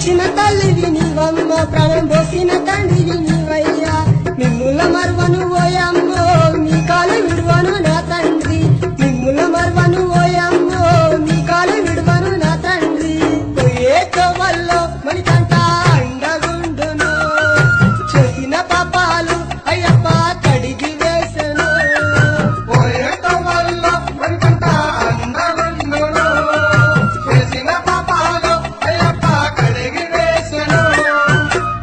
ఇచ్చిన తల్లివి నీవమ్మ, ప్రాణం పోసిన తండ్రివి నీవయ్యా. మిమ్ముల మరువను ఓయమ్మో, మీ కాలు విడువను నా తండ్రి. మిమ్ముల మరువను ఓయమ్మో, మీ కాలు విడువను నా తండ్రి. పోయే తోవల్లో మణికంఠ అండగుండును, చేసిన పాపాలు అయ్యప్ప కడిగి వేసెను. పోయే తోవల్లో మణికంఠ అండగుండును, చేసిన పాపాలు అయ్యప్ప కడిగి వేసెను.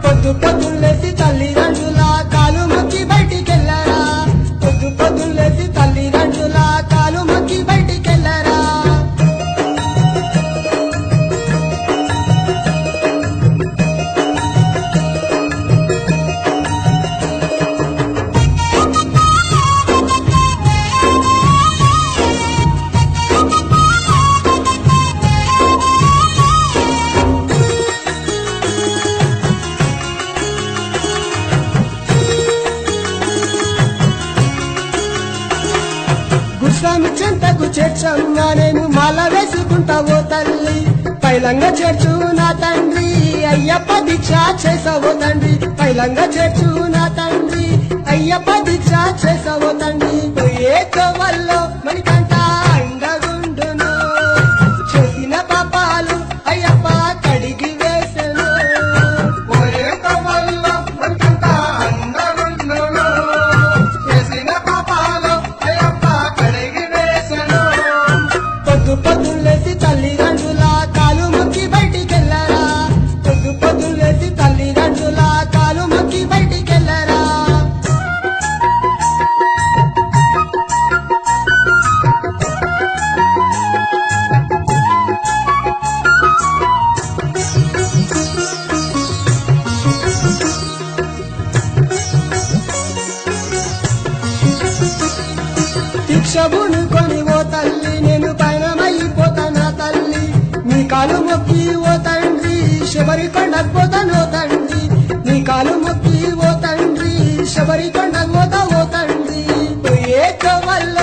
పొద్దు పొద్దులేసి తల్లిదండ్రుల కాలు మొక్కి బయటికెళ్ళరా, పొద్దు పొద్దులేసి తల్లిదండ్రుల కాలు మొక్కి బయటికెళ్ళరా. గుస్వామి చెంతకు చేర్చమ్మా, నేను మాల వేసుకుంటా ఓ తల్లి. పైలంగా చేర్చు నా తండ్రి, అయ్యప్ప దీక్ష చేసావో తండ్రి. పైలంగా చేర్చు నా తండ్రి, అయ్యప్ప దీక్ష చేసావో తండ్రి. పోయే తోవల్లో మణికంఠ అండగుండును, చేసిన పాపాలు అయ్యప్ప కడిగి వేసెను. పోయే తోవల్లో మణికంఠ అండగుండును, చేసిన పాపాలు అయ్యప్ప కడిగి వేసెను. పొద్దు పొద్దులేసి తల్లిదండ్రుల కాలు మొక్కి బయటికెళ్ళరా, పొద్దు పొద్దులేసి తల్లిదండ్రుల కాలు మొక్కి బయటికెళ్ళరా. దీక్షబును కొని ఓ తల్లి, నేను పయనమైపోతా నా తల్లి. నీ కాలు మొక్కి ఓ తండ్రి, శబరి కొండకు పోతాను ఓ తండ్రి. నీ కాలు మొక్కి ఓ తండ్రి, శబరి కొండకు పోతా ఓ తండ్రి. పోయే వల్ల